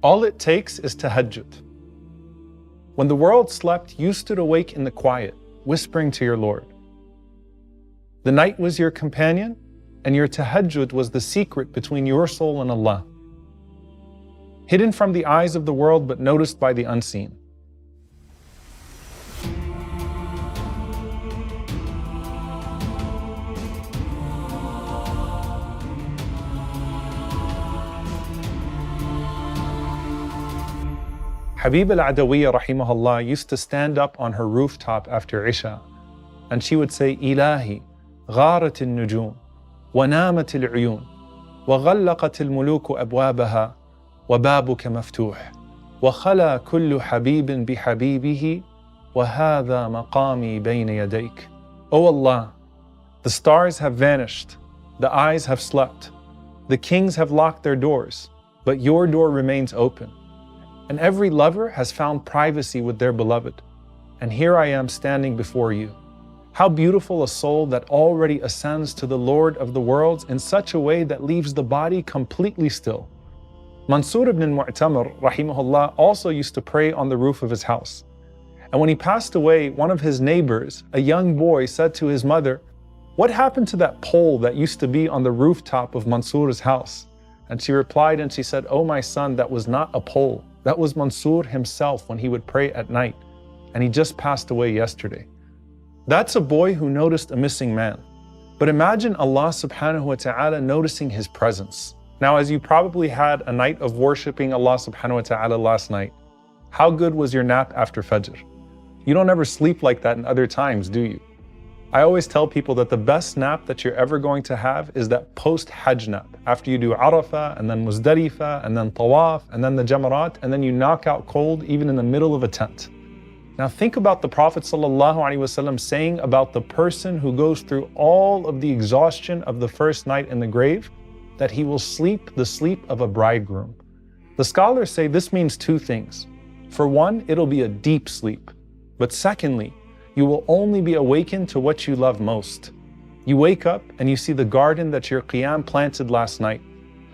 All it takes is tahajjud. When the world slept, you stood awake in the quiet, whispering to your Lord. The night was your companion, and your tahajjud was the secret between your soul and Allah. Hidden from the eyes of the world, but noticed by the unseen. Habib al-Adawiyya rahimahullah used to stand up on her rooftop after Isha, and she would say, Ilahi, gharat al-nujum, wa namat al-uyun, wa ghallaqat al-muluku abwabaha, wa babuka maftuh, wa khala kullu habibin bihabibihi, wa hadha maqami bayna yadayk. O Allah, the stars have vanished, the eyes have slept, the kings have locked their doors, but your door remains open. And every lover has found privacy with their beloved. And here I am standing before you. How beautiful a soul that already ascends to the Lord of the worlds in such a way that leaves the body completely still. Mansur ibn al-Mu'tamir, rahimahullah, also used to pray on the roof of his house. And when he passed away, one of his neighbors, a young boy, said to his mother, "What happened to that pole that used to be on the rooftop of Mansur's house?" And she replied and she said, "Oh my son, that was not a pole. That was Mansur himself when he would pray at night, and he just passed away yesterday." That's a boy who noticed a missing man. But imagine Allah subhanahu wa ta'ala noticing his presence. Now, as you probably had a night of worshipping Allah subhanahu wa ta'ala last night, how good was your nap after Fajr? You don't ever sleep like that in other times, do you? I always tell people that the best nap that you're ever going to have is that post-Hajj nap. After you do Arafah, and then Muzdalifah, and then Tawaf, and then the Jamarat, and then you knock out cold even in the middle of a tent. Now think about the Prophet ﷺ saying about the person who goes through all of the exhaustion of the first night in the grave, that he will sleep the sleep of a bridegroom. The scholars say this means two things. For one, it'll be a deep sleep. But secondly, you will only be awakened to what you love most. You wake up and you see the garden that your qiyam planted last night.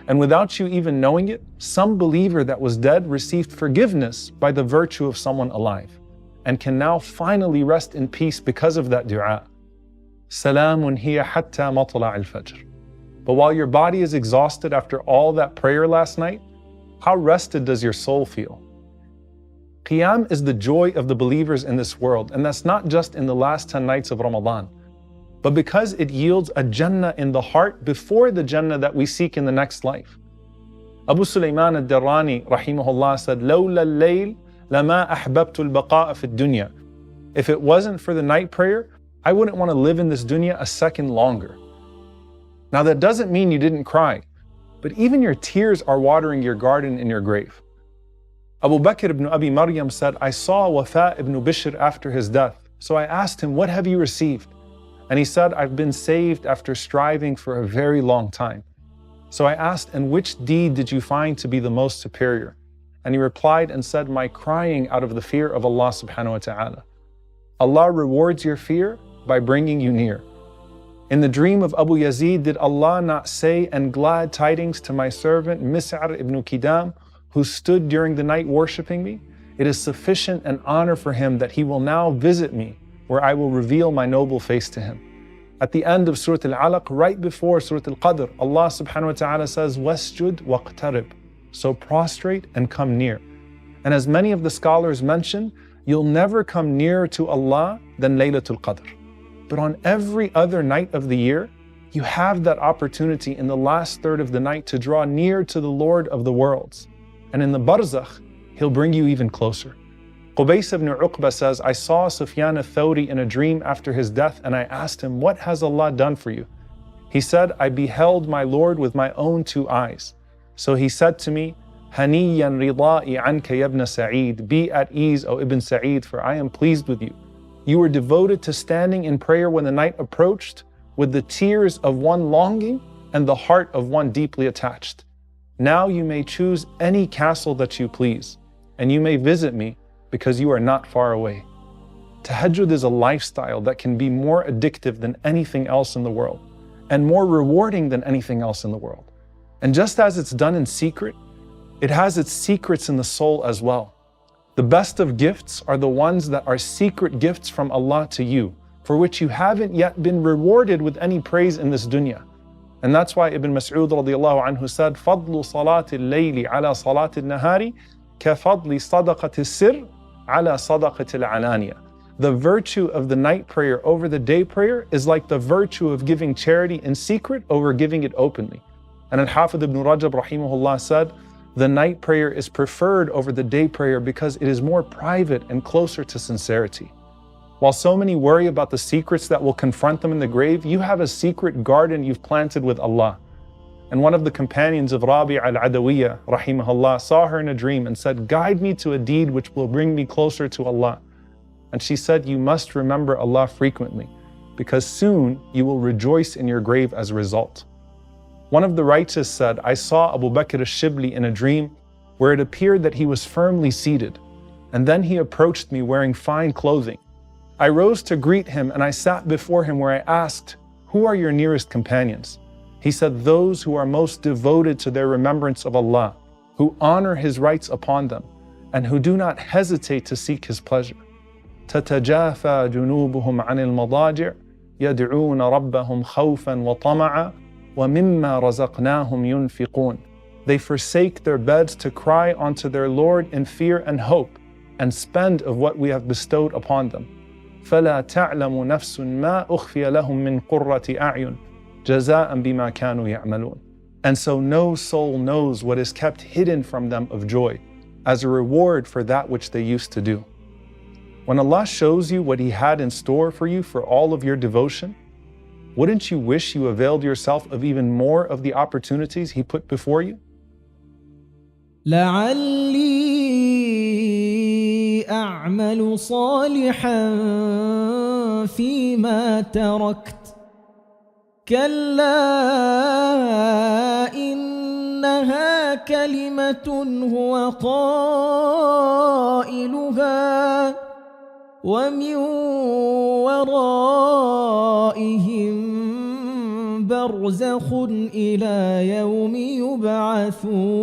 And without you even knowing it, some believer that was dead received forgiveness by the virtue of someone alive, and can now finally rest in peace because of that dua. Salamun hiya hatta matla' al-fajr. But while your body is exhausted after all that prayer last night, how rested does your soul feel? Qiyam is the joy of the believers in this world, and that's not just in the last 10 nights of Ramadan, but because it yields a Jannah in the heart before the Jannah that we seek in the next life. Abu Sulaiman al-Darrani rahimahullah said, "Lawla al-layl lama ahbabtu al-baqa'a fi ad-dunya." If it wasn't for the night prayer, I wouldn't want to live in this dunya a second longer. Now that doesn't mean you didn't cry, but even your tears are watering your garden in your grave. Abu Bakr ibn Abi Maryam said, "I saw Wafa ibn Bishr after his death. So I asked him, 'What have you received?' And he said, 'I've been saved after striving for a very long time.' So I asked, 'And which deed did you find to be the most superior?' And he replied and said, 'My crying out of the fear of Allah subhanahu wa ta'ala.' Allah rewards your fear by bringing you near. In the dream of Abu Yazid, did Allah not say, 'And glad tidings to my servant Mis'ar ibn Qidam, who stood during the night worshipping me? It is sufficient an honor for him that he will now visit me, where I will reveal my noble face to him.'" At the end of Surah Al-Alaq, right before Surah Al-Qadr, Allah subhanahu wa ta'ala says, "Wasjud waqtarib." So prostrate and come near. And as many of the scholars mention, you'll never come nearer to Allah than Laylatul Qadr. But on every other night of the year, you have that opportunity in the last third of the night to draw near to the Lord of the worlds. And in the barzakh, He'll bring you even closer. Qubays ibn Uqba says, "I saw Sufyan al-Thawri in a dream after his death, and I asked him, 'What has Allah done for you?' He said, 'I beheld my Lord with my own two eyes. So he said to me, Haniyan rida'i anka ya ibn Sa'id, be at ease, O Ibn Sa'id, for I am pleased with you. You were devoted to standing in prayer when the night approached, with the tears of one longing and the heart of one deeply attached. Now you may choose any castle that you please, and you may visit me because you are not far away." Tahajjud is a lifestyle that can be more addictive than anything else in the world, and more rewarding than anything else in the world. And just as it's done in secret, It has its secrets in the soul as well. The best of gifts are the ones that are secret gifts from Allah to you, for which you haven't yet been rewarded with any praise in this dunya. And that's why Ibn Mas'ud radiallahu anhu said, فَضْلُ صَلَاةِ اللَّيْلِ عَلَى صَلَاةِ النَّهَارِ كَفَضْلِ صَدَقَةِ السِّرِّ عَلَى صَدَقَةِ الْعَلَانِيَةِ. The virtue of the night prayer over the day prayer is like the virtue of giving charity in secret over giving it openly. And Al-Hafidh ibn Rajab rahimahullah said, the night prayer is preferred over the day prayer because it is more private and closer to sincerity. While so many worry about the secrets that will confront them in the grave, you have a secret garden you've planted with Allah. And one of the companions of Rabi' al-Adawiyya rahimahullah saw her in a dream and said, guide me to a deed which will bring me closer to Allah. And she said, you must remember Allah frequently, because soon you will rejoice in your grave as a result. One of the righteous said, I saw Abu Bakr al-Shibli in a dream where it appeared that he was firmly seated, and then he approached me wearing fine clothing. I rose to greet him and I sat before him where I asked, who are your nearest companions? He said, those who are most devoted to their remembrance of Allah, who honor His rights upon them, and who do not hesitate to seek His pleasure. تتجافى جنوبهم عن المضاجع يدعون ربهم خوفا وطمعا ومما رزقناهم ينفقون. They forsake their beds to cry unto their Lord in fear and hope, and spend of what we have bestowed upon them. فلا تعلم نفس ما أخفي لهم من قرة أعين جزاء بما كانوا يعملون. And so no soul knows what is kept hidden from them of joy, as a reward for that which they used to do. When Allah shows you what He had in store for you for all of your devotion, wouldn't you wish you availed yourself of even more of the opportunities He put before you? لعلي أعمل صالحا فيما تركت كلا إنها كلمة هو قائلها ومن ورائهم برزخ إلى يوم يبعثون.